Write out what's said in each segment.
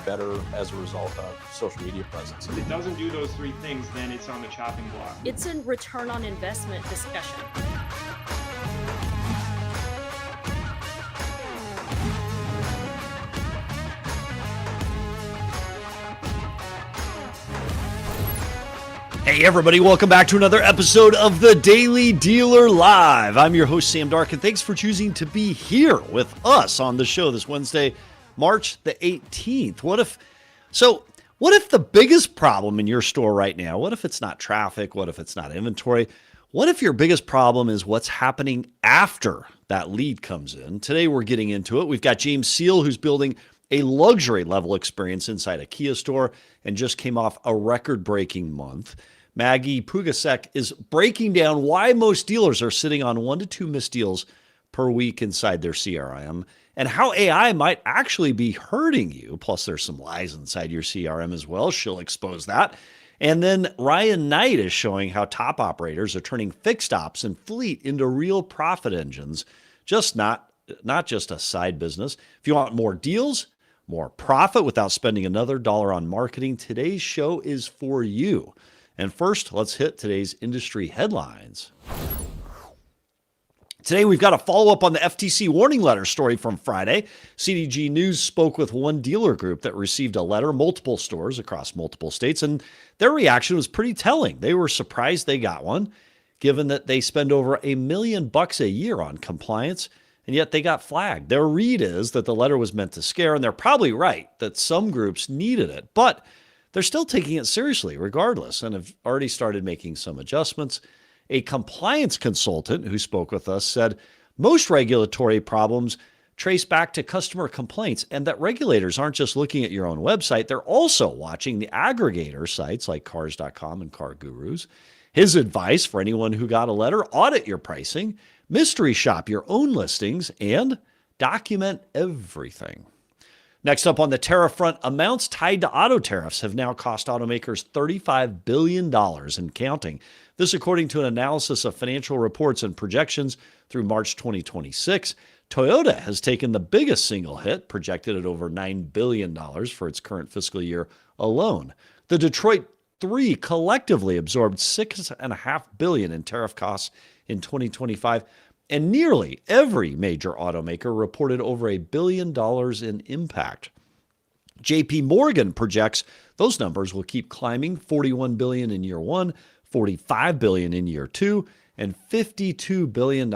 better as a result of social media presence. If it doesn't do those three things, then it's on the chopping block. It's a return on investment discussion. Hey everybody, welcome back to another episode of the Daily Dealer Live. I'm your host, Sam Dark, and thanks for choosing to be here with us on the show this Wednesday, March the 18th. What if the biggest problem in your store right now, what if it's not traffic? What if it's not inventory? What if your biggest problem is what's happening after that lead comes in? Today we're getting into it. We've got James Seale, who's building a luxury level experience inside a Kia store and just came off a record-breaking month. Maggie Pugesek is breaking down why most dealers are sitting on 1 to 2 missed deals per week inside their CRM and how AI might actually be hurting you. Plus, there's some lies inside your CRM as well. She'll expose that. And then Ryan Knight is showing how top operators are turning fixed ops and fleet into real profit engines, just not just a side business. If you want more deals, more profit without spending another dollar on marketing, today's show is for you. And first, let's hit today's industry headlines. Today, we've got a follow-up on the FTC warning letter story from Friday. CDG News spoke with one dealer group that received a letter, multiple stores across multiple states, and their reaction was pretty telling. They were surprised they got one, given that they spend over $1 million a year on compliance, and yet they got flagged. Their read is that the letter was meant to scare, and they're probably right that some groups needed it, but they're still taking it seriously regardless and have already started making some adjustments. A compliance consultant who spoke with us said most regulatory problems trace back to customer complaints and that regulators aren't just looking at your own website, they're also watching the aggregator sites like Cars.com and Car Gurus. His advice for anyone who got a letter: audit your pricing, mystery shop your own listings, and document everything. Next up on the tariff front, amounts tied to auto tariffs have now cost automakers $35 billion and counting. This according to an analysis of financial reports and projections through March 2026. Toyota has taken the biggest single hit, projected at over $9 billion for its current fiscal year alone. The Detroit Three collectively absorbed $6.5 billion in tariff costs in 2025. And nearly every major automaker reported over $1 billion in impact. JP Morgan projects those numbers will keep climbing: $41 billion in year one, $45 billion in year two, and $52 billion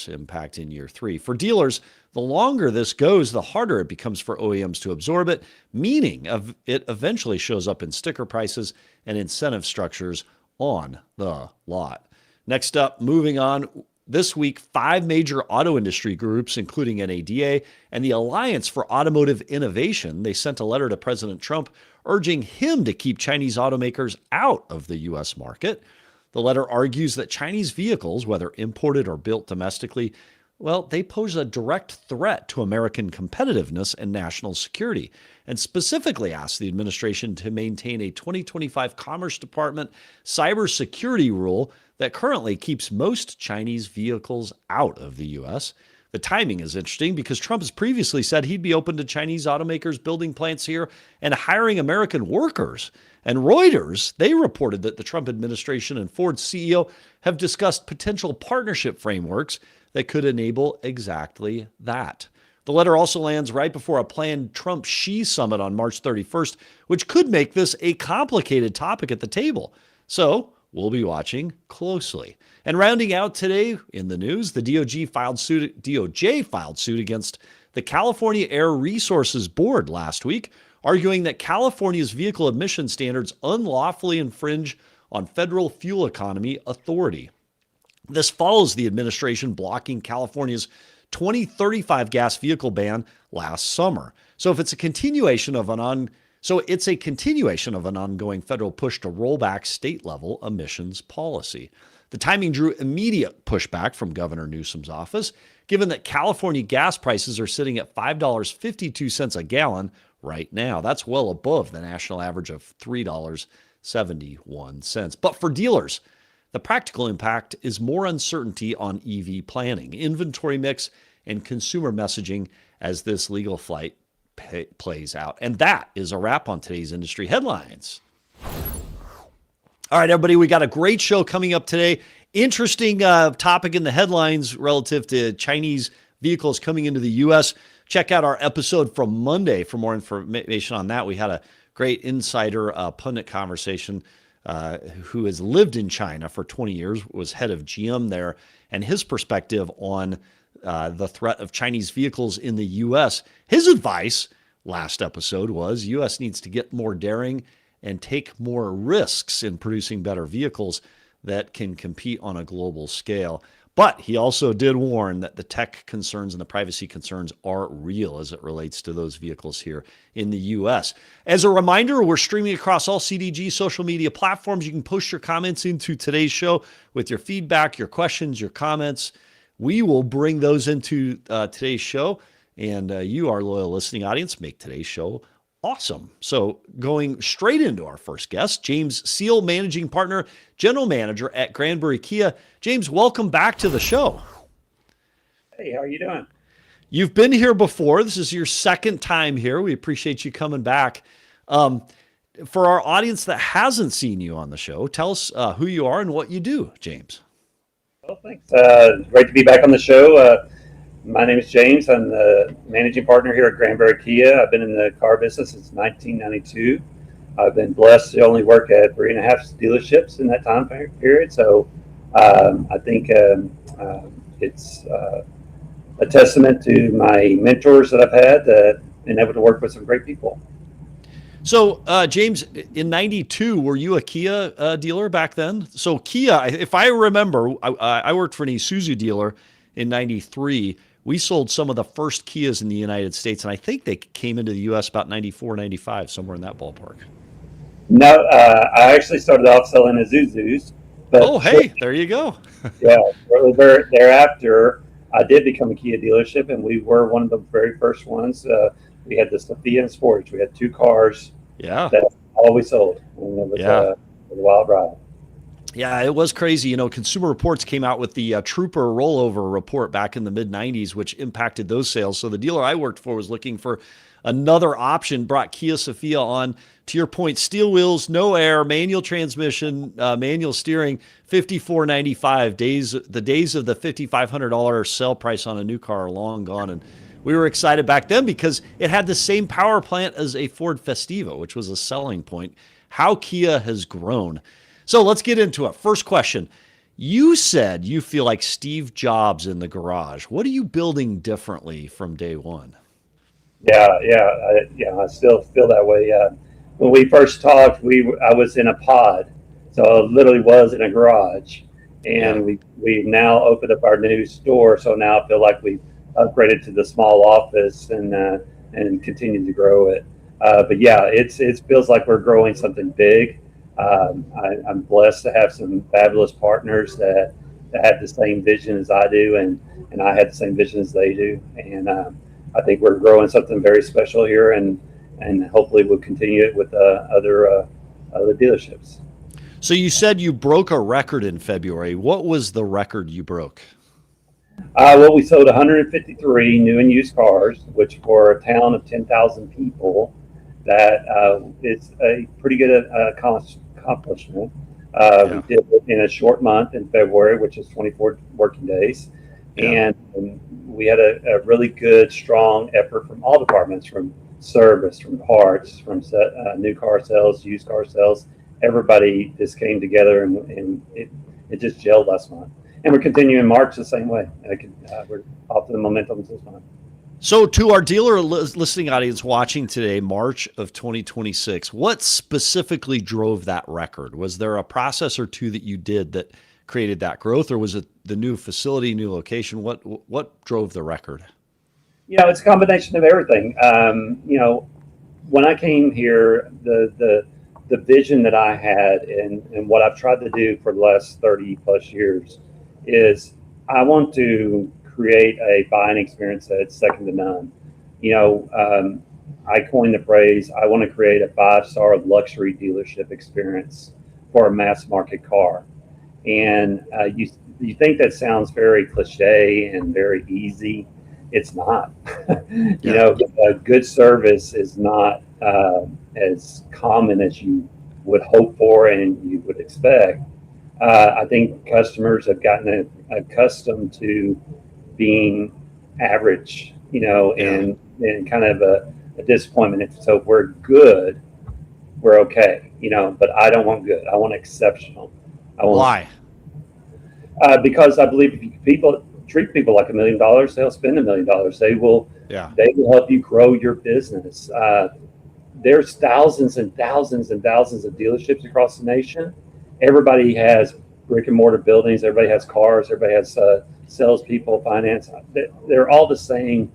impact in year three. For dealers, the longer this goes, the harder it becomes for OEMs to absorb it, meaning it eventually shows up in sticker prices and incentive structures on the lot. Next up, moving on. This week, 5 major auto industry groups, including NADA and the Alliance for Automotive Innovation, they sent a letter to President Trump urging him to keep Chinese automakers out of the U.S. market. The letter argues that Chinese vehicles, whether imported or built domestically, well, they pose a direct threat to American competitiveness and national security, and specifically asks the administration to maintain a 2025 Commerce Department cybersecurity rule that currently keeps most Chinese vehicles out of the U.S. The timing is interesting because Trump has previously said he'd be open to Chinese automakers building plants here and hiring American workers. And Reuters, they reported that the Trump administration and Ford's CEO have discussed potential partnership frameworks that could enable exactly that. The letter also lands right before a planned Trump-Xi summit on March 31st, which could make this a complicated topic at the table. So we'll be watching closely. And rounding out today in the news, the DOJ filed suit against the California Air Resources Board last week, arguing that California's vehicle emission standards unlawfully infringe on federal fuel economy authority. This follows the administration blocking California's 2035 gas vehicle ban last summer. So it's a continuation of an ongoing federal push to roll back state-level emissions policy. The timing drew immediate pushback from Governor Newsom's office, given that California gas prices are sitting at $5.52 a gallon right now. That's well above the national average of $3.71. But for dealers, the practical impact is more uncertainty on EV planning, inventory mix, and consumer messaging as this legal fight plays out. And that is a wrap on today's industry headlines. All right, everybody, we got a great show coming up today. Interesting topic in the headlines relative to Chinese vehicles coming into the U.S. Check out our episode from Monday for more information on that. We had a great insider pundit conversation who has lived in China for 20 years, was head of GM there, and his perspective on the threat of Chinese vehicles in the U.S. His advice last episode was U.S. needs to get more daring and take more risks in producing better vehicles that can compete on a global scale. But he also did warn that the tech concerns and the privacy concerns are real as it relates to those vehicles here in the U.S. As a reminder, we're streaming across all CDG social media platforms. You can post your comments into today's show with your feedback, your questions, your comments. We will bring those into today's show, and you, our loyal listening audience, make today's show awesome. So going straight into our first guest, James Seale, Managing Partner, General Manager at Granbury Kia. James, welcome back to the show. Hey, how are you doing? You've been here before. This is your second time here. We appreciate you coming back. For our audience that hasn't seen you on the show, tell us who you are and what you do, James. Well, thanks. Great to be back on the show. My name is James. I'm the managing partner here at Granbury Kia. I've been in the car business since 1992. I've been blessed to only work at 3.5 dealerships in that time period. So I think it's a testament to my mentors that I've had, been able to work with some great people. So, James, in 92, were you a Kia dealer back then? So Kia, if I remember, I worked for an Isuzu dealer in 93. We sold some of the first Kias in the United States, and I think they came into the U.S. about 94, 95, somewhere in that ballpark. No, I actually started off selling Isuzus. Oh, hey, there you go. Yeah, shortly thereafter, I did become a Kia dealership, and we were one of the very first ones. We had the Sophia and Sportage. We had two cars. Yeah. That's all we sold. And it was a wild ride. Yeah, it was crazy. You know, Consumer Reports came out with the Trooper rollover report back in the mid-90s, which impacted those sales. So the dealer I worked for was looking for another option, brought Kia Sophia on. To your point, steel wheels, no air, manual transmission, manual steering, $54.95. The days of the $5,500 sale price on a new car are long gone. And we were excited back then because it had the same power plant as a Ford Festiva, which was a selling point. How Kia has grown. So let's get into it. First question. You said you feel like Steve Jobs in the garage. What are you building differently from day one? Yeah, I still feel that way. When we first talked, I was in a pod, so I literally was in a garage, and we now opened up our new store. So now I feel like we've upgraded to the small office and continue to grow it. But yeah, it feels like we're growing something big. I'm blessed to have some fabulous partners that have the same vision as I do, and I have the same vision as they do. And I think we're growing something very special here, and hopefully we'll continue it with other dealerships. So you said you broke a record in February. What was the record you broke? Well, we sold 153 new and used cars, which for a town of 10,000 people, that is a pretty good accomplishment. We did it in a short month in February, which is 24 working days. And we had a really good, strong effort from all departments, from service, from parts, from new car sales, used car sales. Everybody just came together, and it just gelled last month. And we're continuing March the same way. We're off to the momentum this month. So to our dealer listening audience watching today, March of 2026, what specifically drove that record? Was there a process or two that you did that created that growth, or was it the new facility, new location? What drove the record? It's a combination of everything. When I came here, the vision that I had and what I've tried to do for the last 30 plus years is I want to create a buying experience that's second to none. I coined the phrase, I want to create a 5-star luxury dealership experience for a mass market car. And you think that sounds very cliche and very easy. it's not. Good service is not as common as you would hope for and you would expect. I think customers have gotten accustomed to being average, and kind of a disappointment. So if we're good, we're okay, but I don't want good. I want exceptional. Why? Because I believe if people treat people like $1 million, they'll spend $1 million. They will help you grow your business. There's thousands and thousands and thousands of dealerships across the nation. Everybody has brick and mortar buildings. Everybody has cars. Everybody has salespeople, finance. They're all the same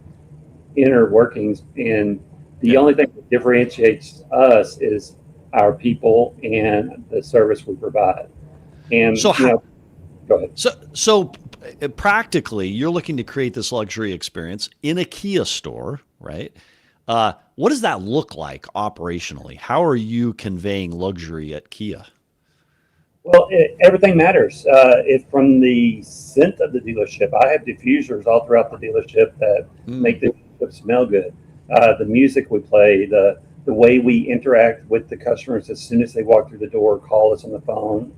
inner workings. And the only thing that differentiates us is our people and the service we provide. And so, go ahead. So practically, you're looking to create this luxury experience in a Kia store, right? What does that look like operationally? How are you conveying luxury at Kia? Well, everything matters. From the scent of the dealership, I have diffusers all throughout the dealership that make the dealership smell good. The music we play, the way we interact with the customers as soon as they walk through the door, call us on the phone,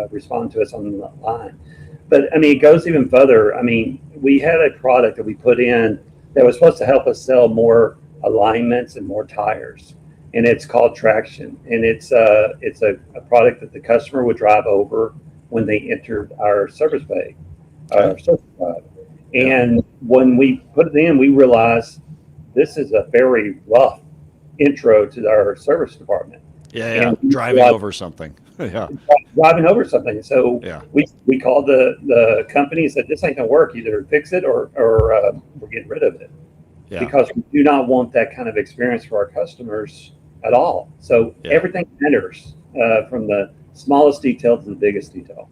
respond to us on the line. But I mean, it goes even further. I mean, we had a product that we put in that was supposed to help us sell more alignments and more tires. And it's called Traction. And it's a product that the customer would drive over when they entered our service bay, our service drive. And when we put it in, we realized this is a very rough intro to our service department. Driving over something. Driving over something. So we called the company and said, this ain't gonna work. Either fix it or we're getting rid of it. Because we do not want that kind of experience for our customers at all. So everything matters, from the smallest detail to the biggest detail.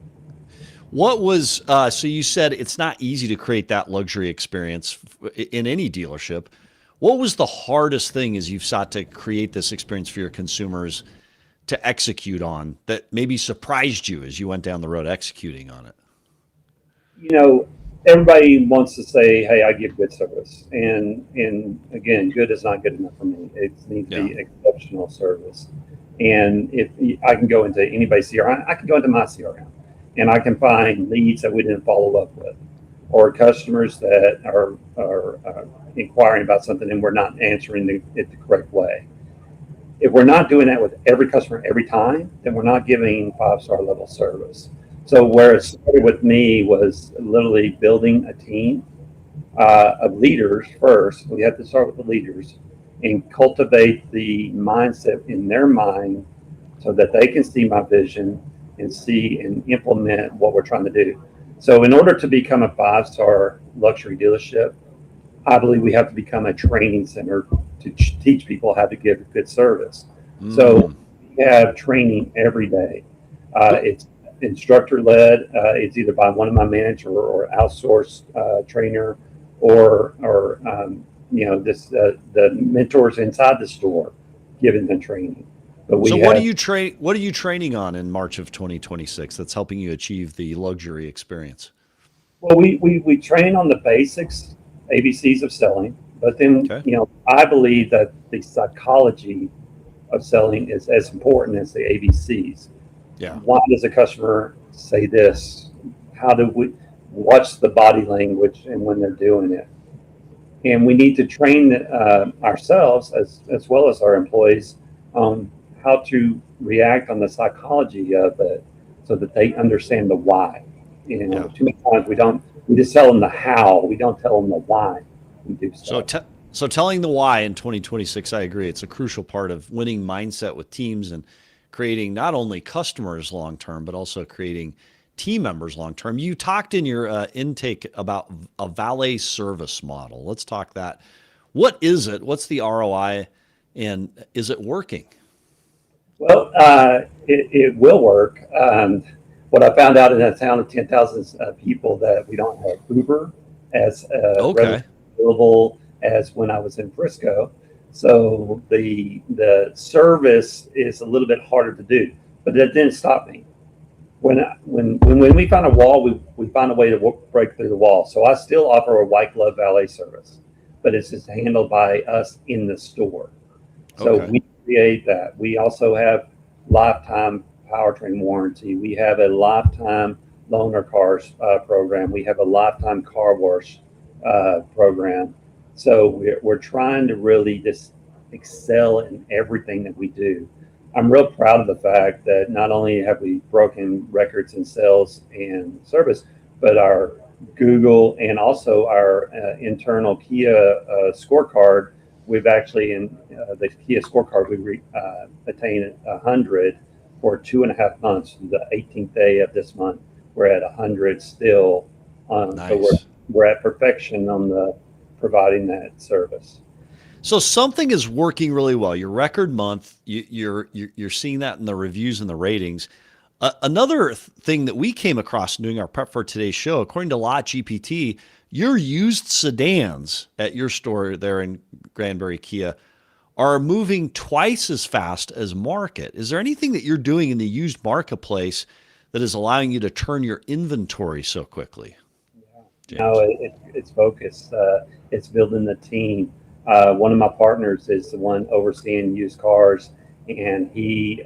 What was, so you said it's not easy to create that luxury experience in any dealership. What was the hardest thing as you've sought to create this experience for your consumers to execute on that maybe surprised you as you went down the road executing on it? Everybody wants to say, hey, I give good service. And again, good is not good enough for me. It needs to be exceptional service. And if I can go into anybody's CRM, I can go into my CRM and I can find leads that we didn't follow up with, or customers that are inquiring about something and we're not answering it the correct way. If we're not doing that with every customer every time, then we're not giving 5-star level service. So where it started with me was literally building a team of leaders first. We have to start with the leaders and cultivate the mindset in their mind so that they can see my vision and see and implement what we're trying to do. So in order to become a 5-star luxury dealership, I believe we have to become a training center to teach people how to give good service. So we have training every day. It's instructor led. It's either by one of my managers or outsourced trainer, or the mentors inside the store giving them training. But what are you training on in March of 2026 that's helping you achieve the luxury experience? Well, we train on the basics, ABCs of selling, but then I believe that the psychology of selling is as important as the ABCs. Why does a customer say this? What's the body language and when they're doing it? And we need to train ourselves as well as our employees on how to react on the psychology of it so that they understand the why. Too many times we just tell them the how, we don't tell them the why we do stuff. So telling the why in 2026, I agree. It's a crucial part of winning mindset with teams and creating not only customers long-term, but also creating team members long-term. You talked in your intake about a valet service model. Let's talk that. What is it? What's the ROI? And is it working? Well, it will work. What I found out in a town of 10,000 people that we don't have Uber as available as when I was in Frisco. So the service is a little bit harder to do, but that didn't stop me. when we find a wall, we find a way to break through the wall. So I still offer a white glove valet service, but it's just handled by us in the store. So Okay. we create that. We also have lifetime powertrain warranty. We have a lifetime loaner cars program. We have a lifetime car wash program. So we're trying to really just excel in everything that we do. I'm real proud of the fact that not only have we broken records in sales and service, but our Google and also our internal Kia scorecard, we've actually in the Kia scorecard, we attained 100 for 2.5 months. The 18th day of this month, we're at 100 still. Nice. So we're at perfection on the providing that service. So something is working really well. Your record month, you're seeing that in the reviews and the ratings. Another thing that we came across doing our prep for today's show, according to LotGPT, your used sedans at your store there in Granbury Kia are moving twice as fast as market. Is there anything that you're doing in the used marketplace that is allowing you to turn your inventory so quickly? James? No, it's focused. It's building the team. One of my partners is the one overseeing used cars, and he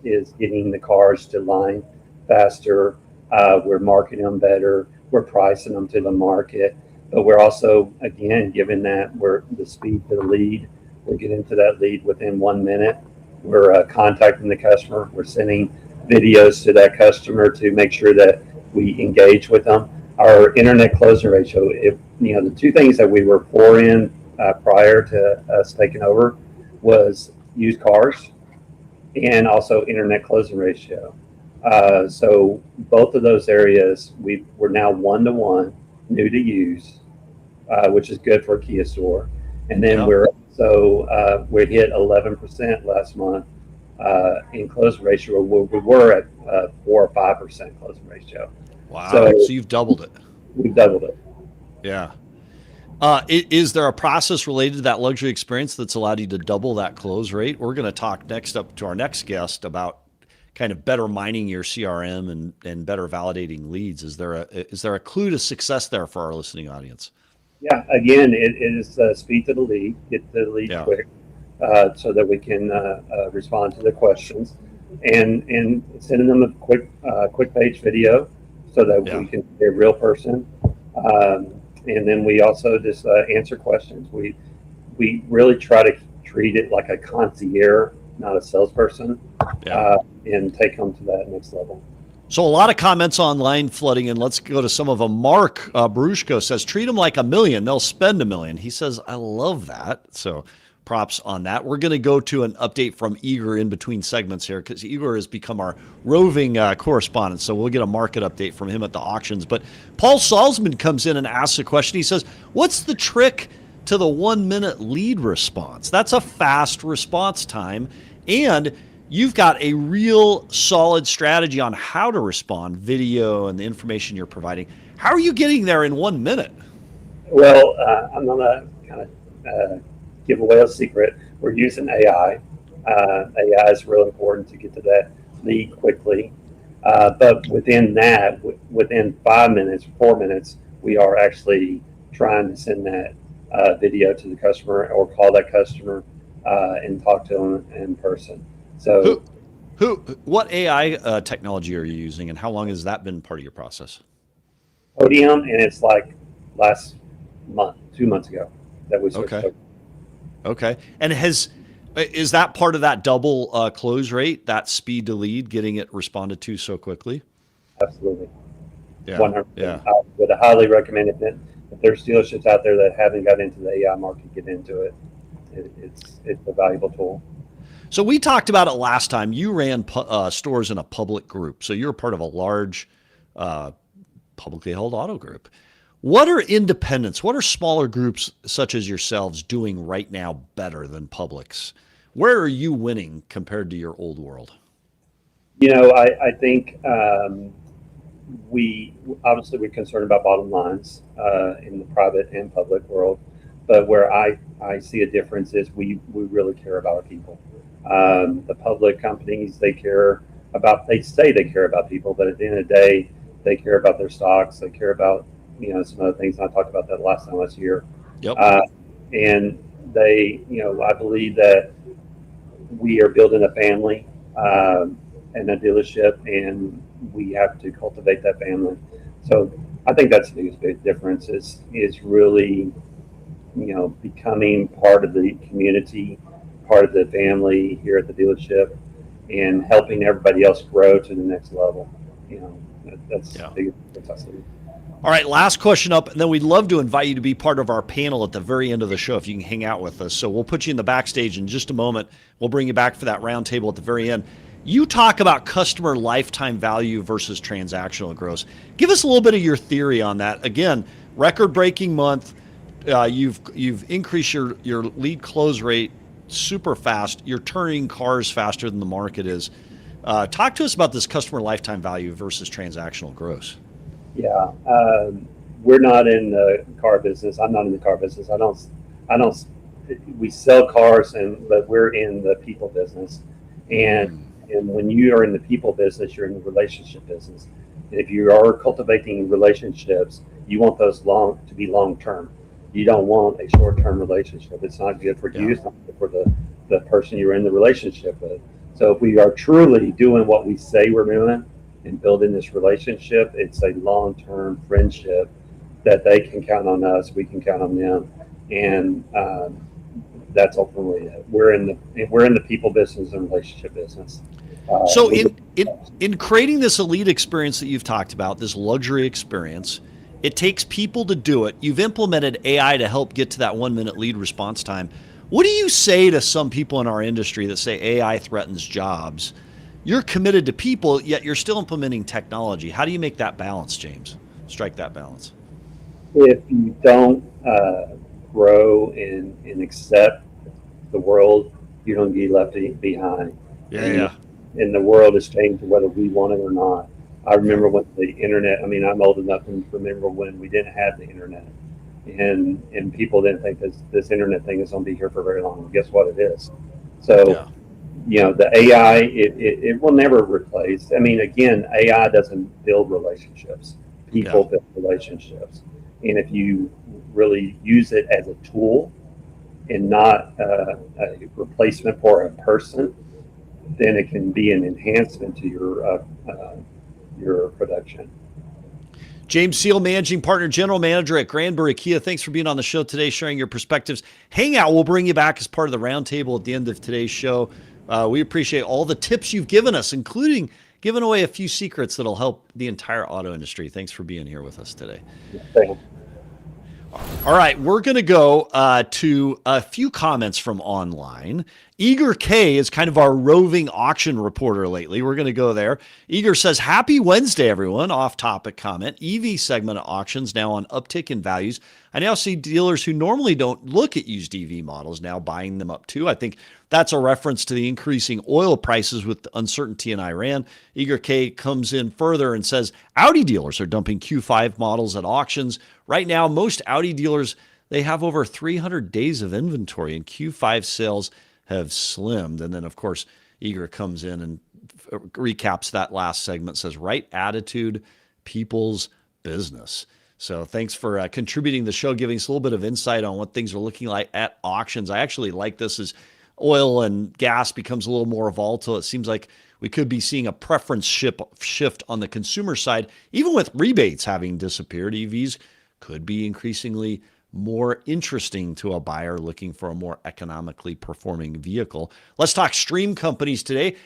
is getting the cars to line faster. We're marketing them better. We're pricing them to the market, but we're also, again, given that we're the speed to the lead. We're getting to that lead within 1 minute. We're contacting the customer. We're sending videos to that customer to make sure that we engage with them. Our internet closing ratio, the two things that we were poor in prior to us taking over was used cars and also internet closing ratio. So both of those areas, we're now 1-to-1 new to use, which is good for a Kia store. And then we hit 11% last month in closing ratio. We were at 4 or 5% closing ratio. Wow. So you've doubled it. We've doubled it. Yeah. Is there a process related to that luxury experience that's allowed you to double that close rate? We're going to talk next up to our next guest about kind of better mining your CRM and better validating leads. Is there a clue to success there for our listening audience? Yeah, again, it is speed to the lead, get to the lead quick, so that we can respond to the questions, and sending them a quick page video so that we can be a real person. And then we also just answer questions. We really try to treat it like a concierge, not a salesperson, and take them to that next level. So a lot of comments online flooding in. Let's go to some of them. Mark Barushko says, treat them like $1 million. They'll spend $1 million. He says, I love that. So props on that. We're going to go to an update from Igor in between segments here because Igor has become our roving correspondent. So we'll get a market update from him at the auctions. But Paul Salzman comes in and asks a question. He says, what's the trick to the 1 minute lead response? That's a fast response time. And you've got a real solid strategy on how to respond, video and the information you're providing. How are you getting there in 1 minute? Well, I'm going to kind of give away a secret. We're using AI. AI is real important to get to that lead quickly. But within that, within 5 minutes, 4 minutes, we are actually trying to send that video to the customer or call that customer and talk to them in person. So, what AI technology are you using, and how long has that been part of your process? Podium, and it's like last month, 2 months ago that we switched over. Okay. And is that part of that double close rate, that speed to lead, getting it responded to so quickly? Absolutely. Yeah. 100%. Yeah. I would highly recommend it. If there's dealerships out there that haven't got into the AI market, get into it. It's a valuable tool. So we talked about it last time. You ran stores in a public group. So you're part of a large publicly held auto group. What are independents? What are smaller groups such as yourselves doing right now better than publics? Where are you winning compared to your old world? I think we're concerned about bottom lines in the private and public world. But where I see a difference is we really care about our people. The public companies, they care they say they care about people, but at the end of the day, they care about their stocks. They care about, some other things. And I talked about that last time last year. Yep. And they, I believe that we are building a family and a dealership, and we have to cultivate that family. So I think that's the biggest big difference is really, becoming part of the community, part of the family here at the dealership, and helping everybody else grow to the next level. That's the biggest difference I see. All right, last question up, and then we'd love to invite you to be part of our panel at the very end of the show if you can hang out with us. So we'll put you in the backstage in just a moment. We'll bring you back for that roundtable at the very end. You talk about customer lifetime value versus transactional growth. Give us a little bit of your theory on that. Again, record-breaking month. You've increased your lead close rate super fast. You're turning cars faster than the market is. Talk to us about this customer lifetime value versus transactional growth. Yeah, we're not in the car business. I'm not in the car business. I don't. We sell cars, but we're in the people business, and when you are in the people business, you're in the relationship business. And if you are cultivating relationships, you want those to be long term. You don't want a short term relationship. It's not good for you. It's not good for the person you're in the relationship with. So if we are truly doing what we say we're doing and building this relationship, it's a long-term friendship that they can count on us, we can count on them, and that's ultimately it. We're in the people business and relationship business. So in creating this elite experience that you've talked about, this luxury experience, it takes people to do it. You've implemented AI to help get to that 1 minute lead response time. What do you say to some people in our industry that say AI threatens jobs? You're committed to people, yet you're still implementing technology. How do you make that balance, James? Strike that balance. If you don't grow and accept the world, you're going to be left behind. Yeah. And the world has changed whether we want it or not. I remember when the internet, I'm old enough to remember when we didn't have the internet. And people didn't think this internet thing is going to be here for very long. And guess what? It is. So, the AI, it will never replace. Again, AI doesn't build relationships. People build relationships. And if you really use it as a tool and not a replacement for a person, then it can be an enhancement to your production. James Seale, Managing Partner, General Manager at Granbury Kia. Thanks for being on the show today, sharing your perspectives. Hang out. We'll bring you back as part of the roundtable at the end of today's show. We appreciate all the tips you've given us, including giving away a few secrets that'll help the entire auto industry. Thanks for being here with us today. Thanks. All right, we're going to go to a few comments from online. Eager K is kind of our roving auction reporter lately. We're going to go there. Eager says, happy Wednesday, everyone. Off-topic comment. EV segment of auctions now on uptick in values. I now see dealers who normally don't look at used EV models now buying them up too. I think that's a reference to the increasing oil prices with uncertainty in Iran. Eager K comes in further and says, Audi dealers are dumping Q5 models at auctions. Right now, most Audi dealers, they have over 300 days of inventory, and Q5 sales have slimmed. And then, of course, Eager comes in and recaps that last segment, says, right attitude, people's business. So thanks for contributing to the show, giving us a little bit of insight on what things are looking like at auctions. I actually like this as oil and gas becomes a little more volatile. It seems like we could be seeing a preference shift on the consumer side. Even with rebates having disappeared, EVs could be increasingly more interesting to a buyer looking for a more economically performing vehicle. Let's talk stream companies today.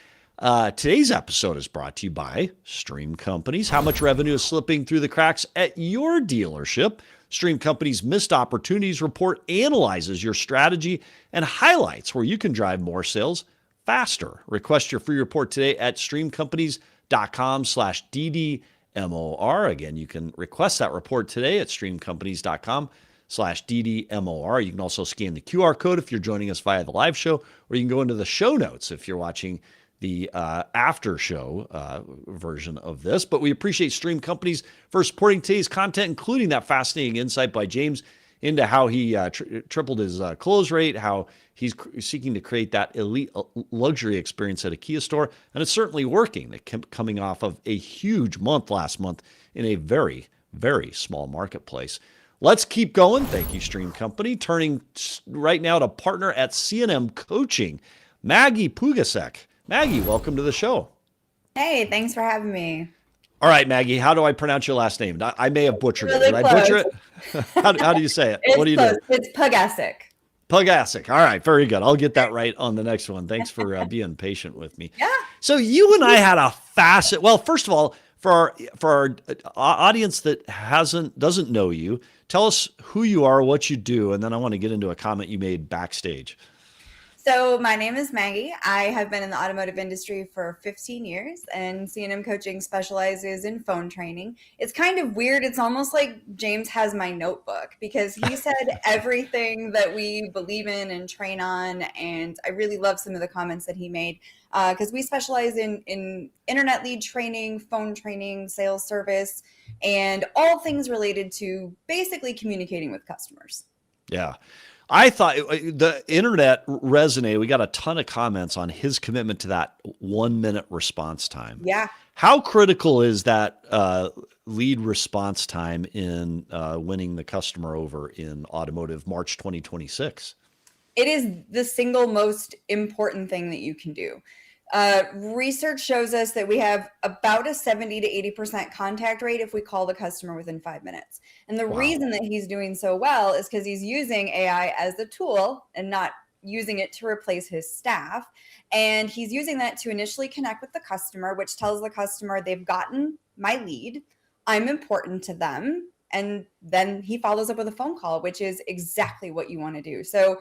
Today's episode is brought to you by Stream Companies. How much revenue is slipping through the cracks at your dealership? Stream Companies' Missed Opportunities Report analyzes your strategy and highlights where you can drive more sales faster. Request your free report today at streamcompanies.com/DDMOR. Again, you can request that report today at streamcompanies.com/DDMOR. You can also scan the QR code if you're joining us via the live show, or you can go into the show notes if you're watching the after show version of this. But we appreciate Stream Companies for supporting today's content, including that fascinating insight by James into how he tripled his close rate, how he's seeking to create that elite luxury experience at a Kia store. And it's certainly working. Coming off of a huge month last month in a very, very small marketplace. Let's keep going. Thank you, Stream Company. Turning right now to partner at C&M Coaching, Maggie Pugesek. Maggie, welcome to the show. Hey, thanks for having me. All right, Maggie, how do I pronounce your last name? I may have butchered it. Did I butcher it? How do you say it? What do you do? It's Pugesek. Pugesek. All right, very good. I'll get that right on the next one. Thanks for being patient with me. Yeah. So you and I had a facet. Well, first of all, for our audience that doesn't know you, tell us who you are, what you do, and then I want to get into a comment you made backstage. So my name is Maggie. I have been in the automotive industry for 15 years, and C&M Coaching specializes in phone training. It's kind of weird. It's almost like James has my notebook because he said everything that we believe in and train on, and I really love some of the comments that he made because we specialize in internet lead training, phone training, sales service, and all things related to basically communicating with customers. Yeah. I thought the internet resonated. We got a ton of comments on his commitment to that 1 minute response time. Yeah. How critical is that lead response time in winning the customer over in automotive March 2026? It is the single most important thing that you can do. Research shows us that we have about a 70 to 80% contact rate if we call the customer within 5 minutes. And the reason that he's doing so well is because he's using AI as a tool and not using it to replace his staff. And he's using that to initially connect with the customer, which tells the customer they've gotten my lead, I'm important to them. And then he follows up with a phone call, which is exactly what you want to do. So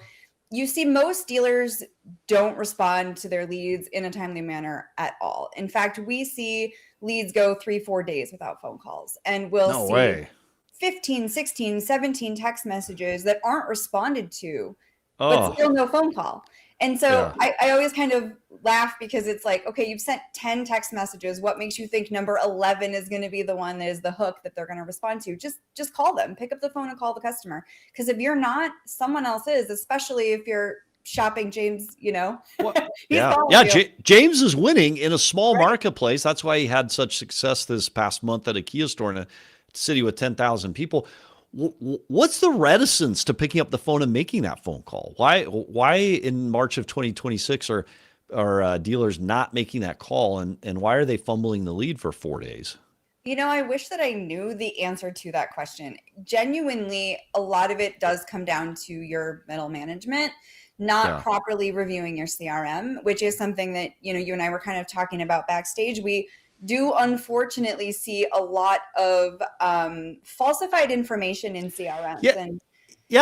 you see, most dealers don't respond to their leads in a timely manner at all. In fact, we see leads go 3-4 days without phone calls, and we'll see 15, 16, 17 text messages that aren't responded to, but still no phone call. And so I always kind of laugh because it's like, okay, you've sent 10 text messages. What makes you think number 11 is going to be the one that is the hook that they're going to respond to? Just call them, pick up the phone and call the customer. Because if you're not, someone else is, especially if you're shopping James, James is winning in a small marketplace. That's why he had such success this past month at a Kia store in a city with 10,000 people. What's the reticence to picking up the phone and making that phone call? Why in March of 2026 are dealers not making that call, and why are they fumbling the lead for 4 days? I wish that I knew the answer to that question. Genuinely, a lot of it does come down to your middle management not properly reviewing your CRM, which is something that, you and I were kind of talking about backstage. We do unfortunately see a lot of falsified information in CRMs.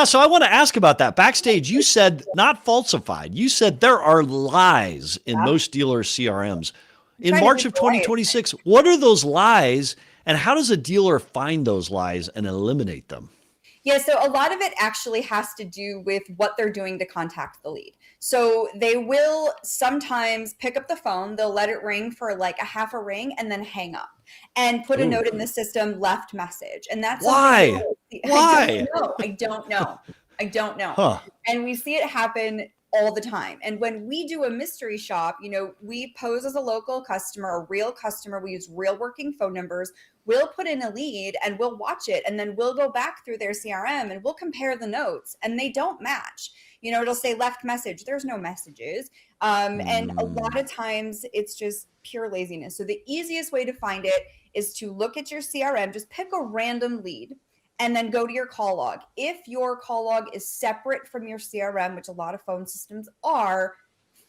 So I want to ask about that. Backstage, you said not falsified. You said there are lies in most dealer CRMs. In March of 2026, what are those lies, and how does a dealer find those lies and eliminate them? Yeah, so a lot of it actually has to do with what they're doing to contact the lead. So they will sometimes pick up the phone, they'll let it ring for like a half a ring and then hang up and put a note in the system, left message. And that's why? I don't know. Huh. And we see it happen all the time. And when we do a mystery shop, we pose as a local customer, a real customer. We use real working phone numbers. We'll put in a lead and we'll watch it. And then we'll go back through their CRM and we'll compare the notes, and they don't match. It'll say left message. There's no messages. And a lot of times it's just pure laziness. So the easiest way to find it is to look at your CRM, just pick a random lead, and then go to your call log. If your call log is separate from your CRM, which a lot of phone systems are,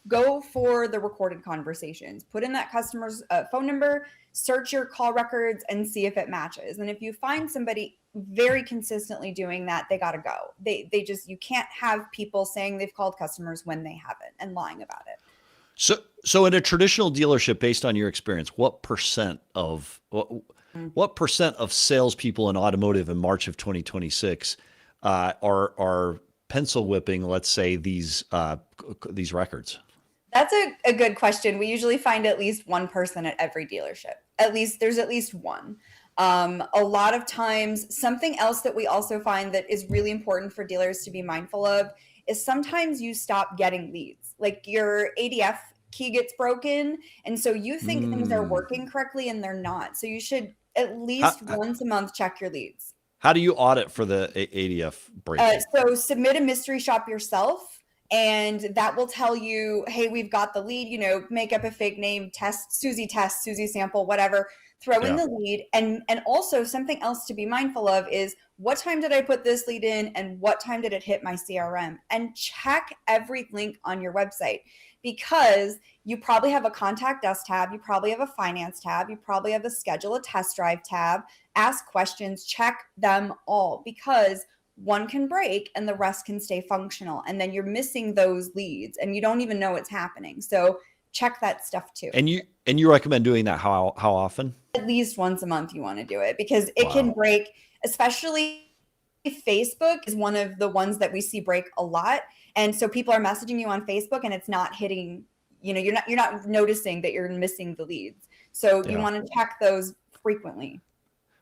go for the recorded conversations. Put in that customer's phone number, search your call records, and see if it matches. And if you find somebody very consistently doing that, they got to go. You can't have people saying they've called customers when they haven't and lying about it. So in a traditional dealership, based on your experience, what percent of salespeople in automotive in March of 2026 are pencil whipping, let's say, these records? That's a good question. We usually find at least one person at every dealership. There's at least one. A lot of times, something else that we also find that is really important for dealers to be mindful of is sometimes you stop getting leads. Like your ADF key gets broken, and so you think things are working correctly and they're not. So you should at least once a month check your leads. How do you audit for the ADF break? So submit a mystery shop yourself, and that will tell you, hey, we've got the lead, make up a fake name, test, Susie sample, whatever, throw in the lead. And also something else to be mindful of is what time did I put this lead in and what time did it hit my CRM? And check every link on your website, because you probably have a contact us tab, you probably have a finance tab, you probably have a schedule a test drive tab, ask questions, check them all, because one can break and the rest can stay functional. And then you're missing those leads and you don't even know what's happening. So check that stuff too. And you recommend doing that how often? At least once a month you want to do it, because it can break, especially Facebook is one of the ones that we see break a lot. And so people are messaging you on Facebook and it's not hitting, you're not noticing that you're missing the leads. So you want to check those frequently.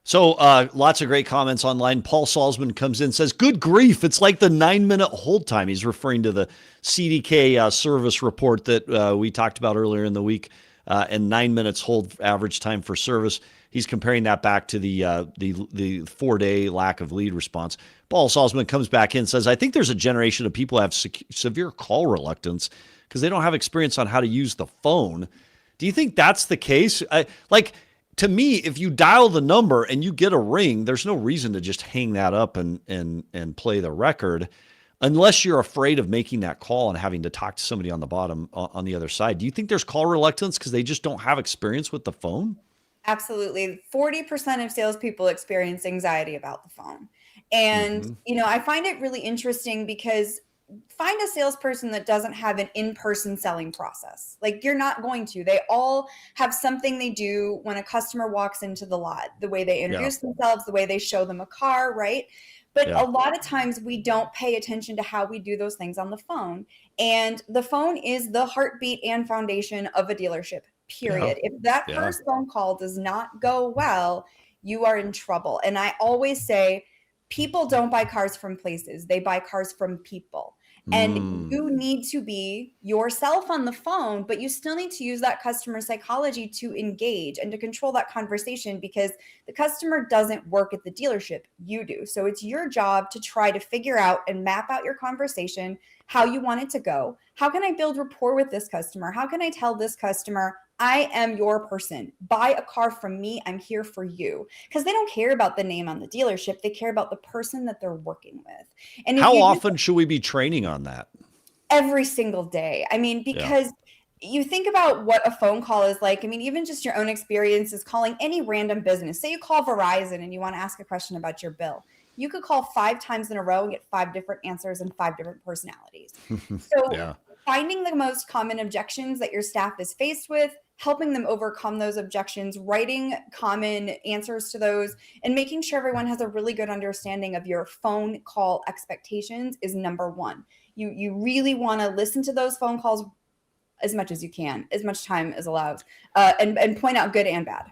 So lots of great comments online. Paul Salzman comes in and says, good grief, it's like the 9-minute hold time. He's referring to the CDK service report that we talked about earlier in the week, and 9 minutes hold average time for service. He's comparing that back to the 4-day lack of lead response. Paul Salzman comes back in and says, I think there's a generation of people who have severe call reluctance because they don't have experience on how to use the phone. Do you think that's the case? To me, if you dial the number and you get a ring, there's no reason to just hang that up and play the record, unless you're afraid of making that call and having to talk to somebody on the other side. Do you think there's call reluctance because they just don't have experience with the phone? Absolutely. 40% of salespeople experience anxiety about the phone. And, I find it really interesting because find a salesperson that doesn't have an in-person selling process. Like, you're not going to. They all have something they do when a customer walks into the lot, the way they introduce themselves, the way they show them a car, right? But a lot of times we don't pay attention to how we do those things on the phone. And the phone is the heartbeat and foundation of a dealership, period. If that first phone call does not go well, you are in trouble. And I always say, people don't buy cars from places. They buy cars from people. And you need to be yourself on the phone, but you still need to use that customer psychology to engage and to control that conversation, because the customer doesn't work at the dealership. You do. So it's your job to try to figure out and map out your conversation, how you want it to go. How can I build rapport with this customer? How can I tell this customer, I am your person. Buy a car from me. I'm here for you. Because they don't care about the name on the dealership. They care about the person that they're working with. And how often should we be training on that? Every single day. I mean, because you think about what a phone call is like. I mean, even just your own experience is calling any random business. Say you call Verizon and you want to ask a question about your bill. You could call 5 times in a row and get 5 different answers and 5 different personalities. So finding the most common objections that your staff is faced with, helping them overcome those objections, writing common answers to those, and making sure everyone has a really good understanding of your phone call expectations is number one. You really want to listen to those phone calls as much as you can, as much time as allows, and point out good and bad.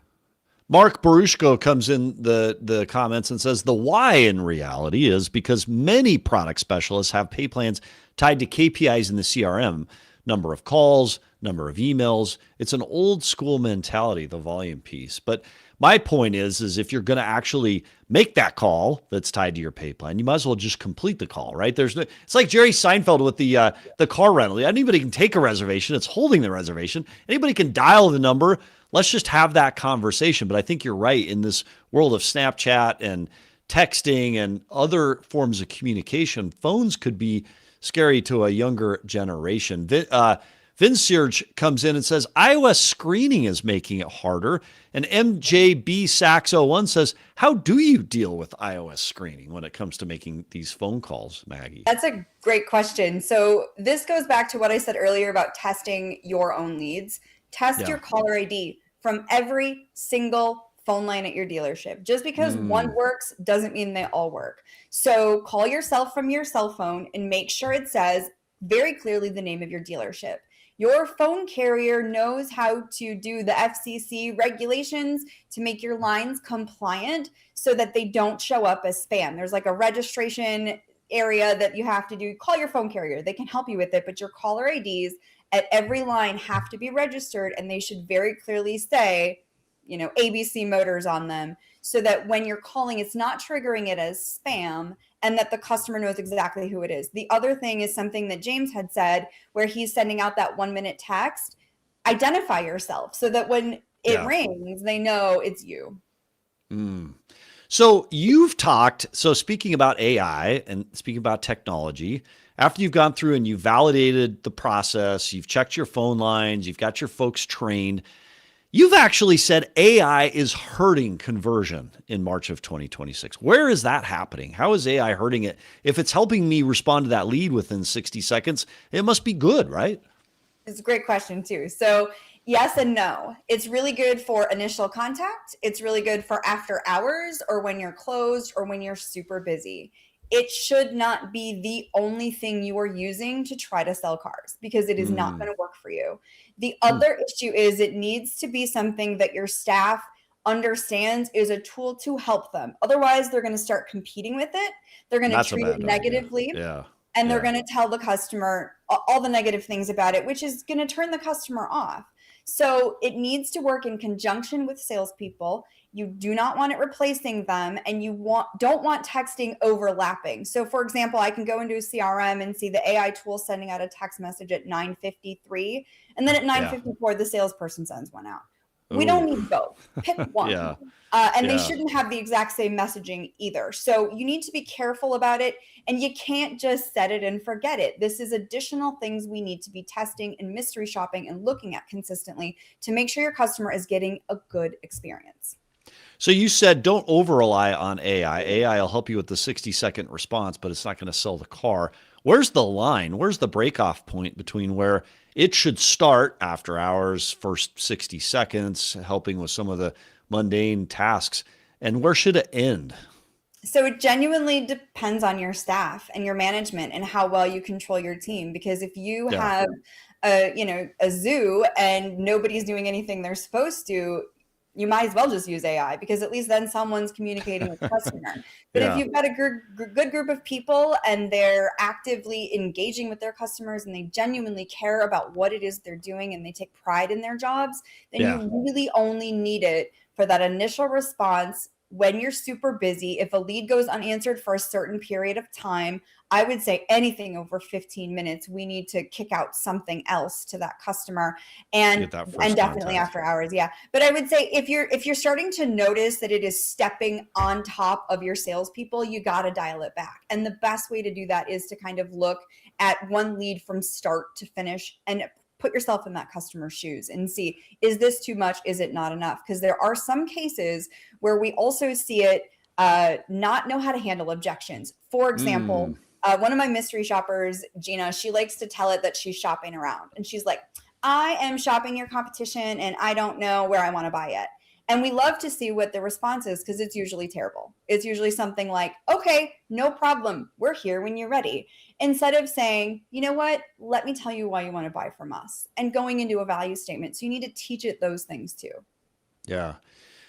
Mark Barushko comes in the comments and says the why in reality is because many product specialists have pay plans tied to KPIs in the CRM, number of calls, number of emails. It's an old school mentality, the volume piece. But my point is if you're going to actually make that call that's tied to your pay plan, you might as well just complete the call, right? It's like Jerry Seinfeld with the car rental. Anybody can take a reservation. It's holding the reservation. Anybody can dial the number. Let's just have that conversation. But I think you're right. In this world of Snapchat and texting and other forms of communication, phones could be scary to a younger generation. Vince Search comes in and says, iOS screening is making it harder. And MJB Sax 01 says, how do you deal with iOS screening when it comes to making these phone calls, Maggie? That's a great question. So this goes back to what I said earlier about testing your own leads. Test your caller ID from every single phone line at your dealership. Just because one works doesn't mean they all work. So call yourself from your cell phone and make sure it says very clearly the name of your dealership. Your phone carrier knows how to do the FCC regulations to make your lines compliant so that they don't show up as spam. There's like a registration area that you have to do. Call your phone carrier. They can help you with it, but your caller IDs at every line have to be registered, and they should very clearly say, ABC Motors on them, so that when you're calling, it's not triggering it as spam, and that the customer knows exactly who it is. The other thing is something that James had said, where he's sending out that 1-minute text. Identify yourself so that when it rings, they know it's you. So you've talked, speaking about AI and speaking about technology, after you've gone through and you've validated the process, you've checked your phone lines, you've got your folks trained, you've actually said AI is hurting conversion in March of 2026. Where is that happening? How is AI hurting it? If it's helping me respond to that lead within 60 seconds, it must be good, right? It's a great question too. So yes and no. It's really good for initial contact. It's really good for after hours or when you're closed or when you're super busy. It should not be the only thing you are using to try to sell cars, because it is not going to work for you. The other issue is it needs to be something that your staff understands is a tool to help them. Otherwise, they're going to start competing with it. They're going to treat it negatively. And they're going to tell the customer all the negative things about it, which is going to turn the customer off. So it needs to work in conjunction with salespeople. You do not want it replacing them, and you don't want texting overlapping. So for example, I can go into a CRM and see the AI tool sending out a text message at 9:53, and then at 9:54, the salesperson sends one out. We don't need both. Pick one. And they shouldn't have the exact same messaging either. So you need to be careful about it, and you can't just set it and forget it. This is additional things we need to be testing and mystery shopping and looking at consistently to make sure your customer is getting a good experience. So you said don't over rely on AI. AI will help you with the 60-second response, but it's not going to sell the car. Where's the line? Where's the breakoff point between where it should start after hours, first 60 seconds, helping with some of the mundane tasks, and where should it end? So it genuinely depends on your staff and your management and how well you control your team. Because if you have a zoo and nobody's doing anything they're supposed to, you might as well just use AI, because at least then someone's communicating with the customer. But if you've got a good group of people and they're actively engaging with their customers and they genuinely care about what it is they're doing and they take pride in their jobs, then you really only need it for that initial response when you're super busy. If a lead goes unanswered for a certain period of time, I would say anything over 15 minutes, we need to kick out something else to that customer, and definitely after hours. Yeah. But I would say if you're starting to notice that it is stepping on top of your salespeople, you got to dial it back. And the best way to do that is to kind of look at one lead from start to finish and put yourself in that customer's shoes and see, is this too much? Is it not enough? Because there are some cases where we also see it not know how to handle objections. For example, one of my mystery shoppers, Gina, she likes to tell it that she's shopping around. And she's like, I am shopping your competition and I don't know where I want to buy it. And we love to see what the response is, because it's usually terrible. It's usually something like, okay, no problem. We're here when you're ready. Instead of saying, you know what, let me tell you why you want to buy from us, and going into a value statement. So you need to teach it those things too. Yeah.